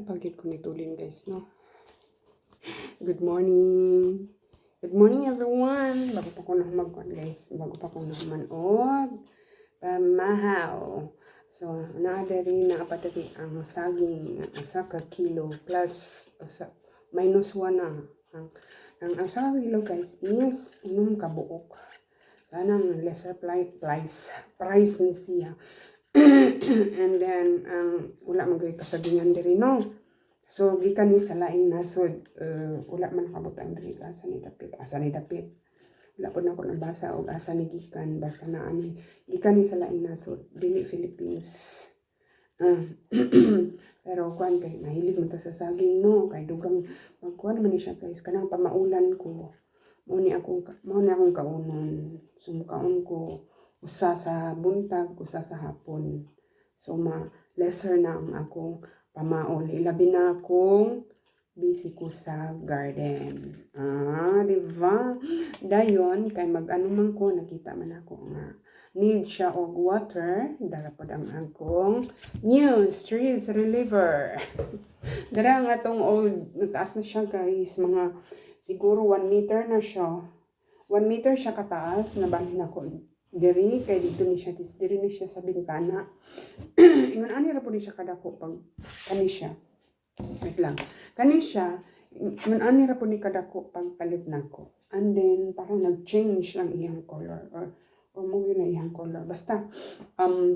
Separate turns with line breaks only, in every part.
Pagid ko nitulin guys, no? Good morning! Good morning everyone! Bago pa ko na magkuhan guys, bago pa ko na manog, pamahaw. So, naadari na apatari ang saging, asa ka kilo plus, minus 1 na. Ang sa kilo guys is inum kabuok. Sana ang lesser price ni siya. And then, wala magay kasagingan diri no? So, gikan ni sa laing nasod, wala man kabutang diri asa ni dapit. Wala po na ako nabasa o asa ni gikan, basta na ani. Gikan ni sa laing nasod, dili Philippines. Pero kuan kay mahilig man ta sa saging no, kay dugang magkuan man ni siya guys, kanang pamaulan ko. Mao ni akong kaunon. Sumukaon ko usa sa buntag, usa sa hapon. So lesser na ang akong pamaol. Ilabi na akong busy ko sa garden. Di ba? Dayon, kay mag-ano man ko, nakita man ako nga. Need siya og water. Dala po ang akong new stress reliever. Dara ang atong old, nataas na siya guys. Mga siguro 1 meter na siya. 1 meter siya kataas. Nabalhin ako diri kay dito ni siya diri ni siya sa bintana. Ingon ani ra po ni siya kadako pag kani siya. Wait lang. Kani siya ingon ani ra po ni kadako pag palit nako. And then parang nag-change lang iyang color or mo na iyang color. Basta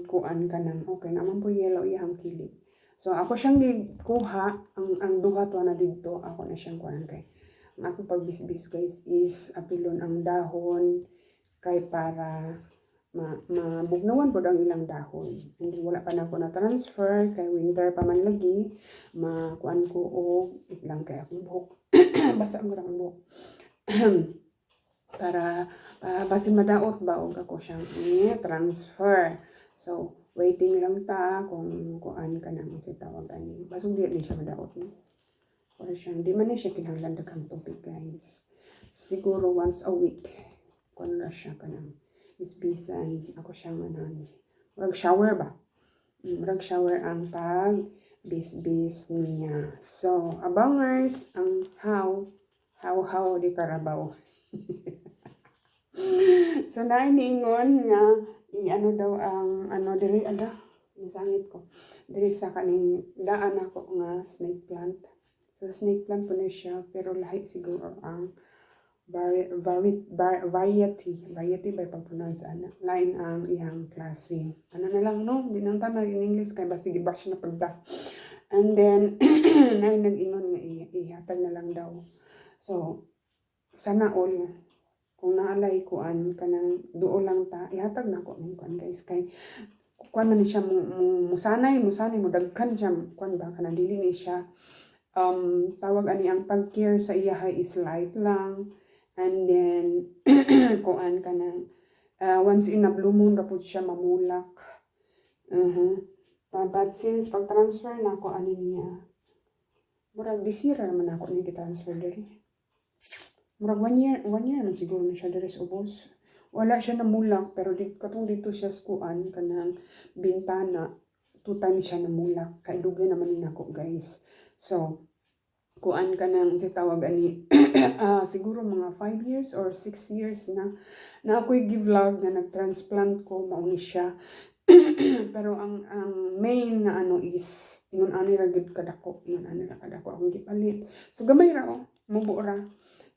kuan kanang okay naman po yellow iyang kilid. So ako siyang gikuha ang duha to na didto ako na siyang kuan kay. Ang akong pagbisbis guys is apilon ang dahon kay para mabugnawan po ang ilang dahon. Hindi wala pa na ako na-transfer, kay winter pa man lagi, makuan ko o itlang kay akong buhok. Basta ang ang buhok. para basin madaot ba og ako siyang transfer. So, waiting lang ta kung kuan ka na si tawag ani. Basong di siya madaot no. Or siyang di man siya kinahanglan daghang tubig guys. Siguro once a week kuan na siya kanang bisbisan ako siyang anani. Murag shower ba? Murag shower ang pag bisbis niya. So, abangers ang how di karabaw. So, nainiingon nga i-ano daw ang diri nasangit ko. Diri sa kaning daan ako nga snake plant. So, snake plant po na siya pero lahi siguro ang variety by pag-pronounce line ang iyang klase. Ano na lang no, di nang tanong in English kay basta gibash na pagda. And then nay nag-ingon nga ihatag na lang daw. So sana all kung naalay kuan kanang duo lang ta ihatag na ko ning kuan guys kay kuan man siya musanay mo dagkan siya kuan ba kanang dili ni siya tawag ani ang pag-care sa iya is light lang. And then, kuan ka na, once in a blue moon, rapod siya mamulak. But since pag-transfer na ako, ano niya, murag bisira naman ako niya transfer diri. Murag 1 year man siguro na siya diri sa ubos. Wala siya namulak, pero katong dito siya skuan, kanang bintana, 2 times siya namulak. Kaidugay naman ni ako guys. So, kuan ka nang si tawag ani siguro mga 5 years or 6 years na ako'y gi-vlog na nag-transplant ko mauni siya. Pero ang main na is ingon ani ra gid kadako akong gipalit. So gamay ra mubo ra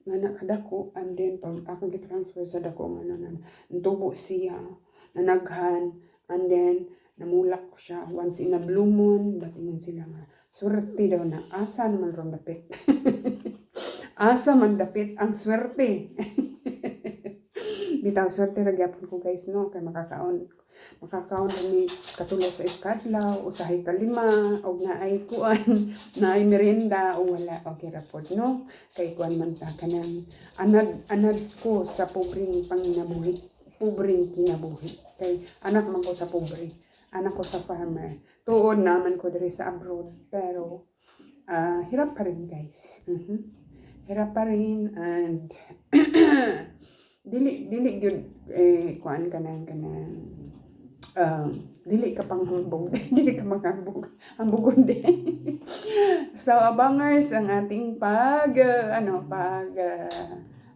nga nakadako and then pag akong gi-transfer sa dako nga tubo siya nanaghan and then namulak ko siya once in a blue moon batingon sila nga swerte daw na asa naman ron dapit. Asa man dapit ang swerte. Bitaw swerte ra gyapon ko guys no kay makakaon kami katulad sa iskadlaw usahay kalima og naay kuan naay merienda o wala okay ra pod no kay kuan man ta kanang anad ko sa pobreng kinabuhi kay anak man ko sa pobre anak ko sa farmer tuod naman ko diri sa abroad pero hirap pa rin guys. Hirap pa rin and dili gyud kuan kanang dili ka pang hambog. Dili ka manghambog. Hambogon din. So, abangers ang ating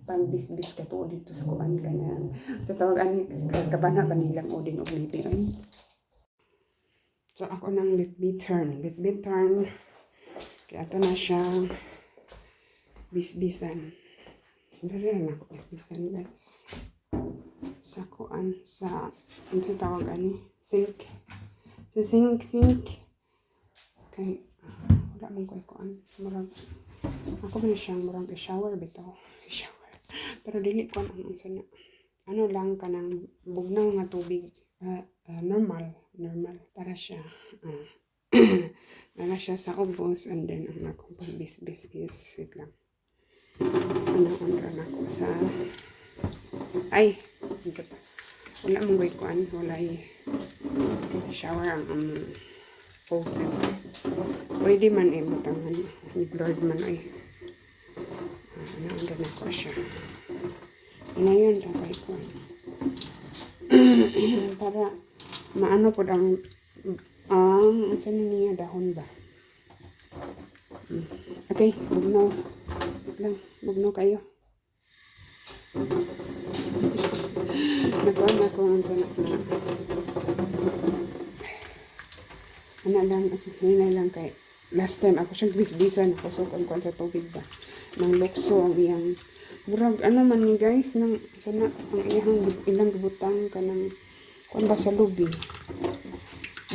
pagbisbis ka to dito sa kuan ka na. So, tawag ani, kabana ba nilang odin o liting. So, ako ng bit turn. Bit turn. Kaya ito na siyang bisbisan. Dari na ako bisbisan, guys. Sa kuan, sa, ano tawag ani? Sink. Sa sink. Kay, wala mong kuan. Murag, ako ba na siyang murag i-shower bitaw. I-shower. Pero dili ko ang sana. Ano lang ka ng bugnaw nga tubig. Normal. Para siya. Para siya sa ubos. And then, ang akong pagbisbis is, wait lang. Ano ako sa, ay, wala mong kuan. Wala shower ang faucet. Pwede man butangan. Ni-blurred man ay. Ano ako siya. Inayon siya kay kuan. Para maano po ang saan niya dahon ba? Okay, bugnaw. Lang, bugnaw kayo. Nagkuhan ako ang sana na hinay lang kay last time ako siyang bisbisan ako so kung sa tubig ba ng lokso ang iyang murag ano man ni guys nang sana ang ilang gibutang ka ng kung ba sa lubi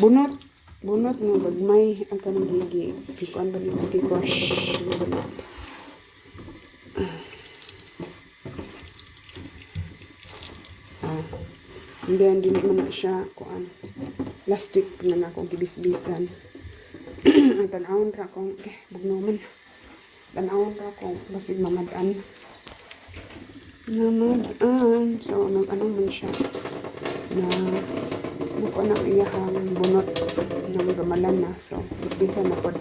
bunot nga bagmay ang kanang higi kikuan ba ni kikosh and then dili man na siya kuan last week na akong gibisbisan ang tanawon ra akong bugnaw man tanawon ra akong basig mamadaan so ano man siya na buko na iyahang bunot na magamalan na so bisbisan na po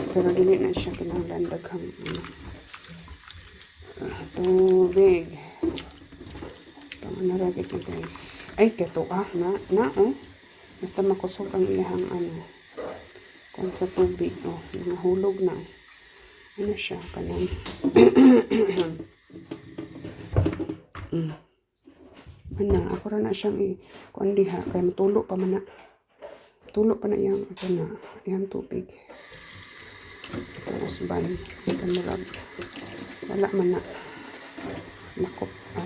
pero dili na siya kinahanglan daghang tubig ano ra gito guys ay keto basta makusog ang iyahang kung sa tubig nahulog na ano siya kanang ako ra na siyang kuan diha kay tulo pa na iyang iyang tubig tapos ban kanurag wala man na lakop sa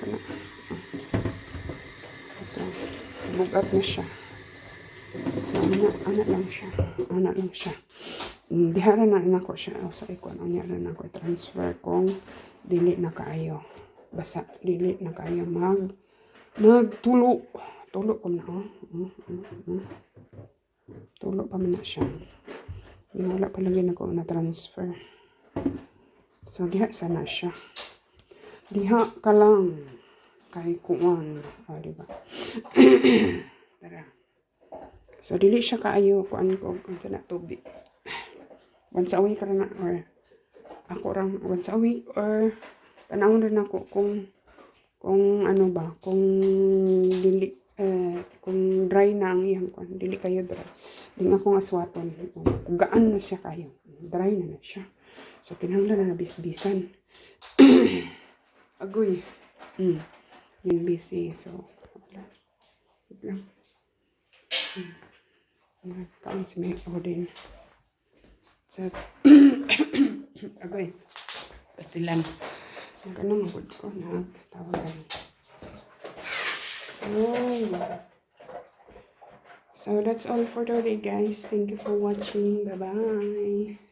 na bugat na siya so ana lang siya dihara na nako siya sa ikon unya na nako transfer kung dili na kaayo basa dili na kaayo magtulo pa na tulo pa man na siya wala pa lagi nako na transfer so diha sana siya diha ka lang kay kuan diba tara so dili siya kaayo kuan ko unsa na tubig once a week ra na or ako ra once a week or tanawon rin ako kung ano ba kung dili kung dry na ang iyang kuan dili kayo dry ding akong aswaton gaan na siya kayo dry na siya so kinahanglan na bisbisan agoy yung busy so wala lang kaon si may odin so agoy pastilan ganun magod ko na tawagan so that's all for today guys, thank you for watching, bye bye.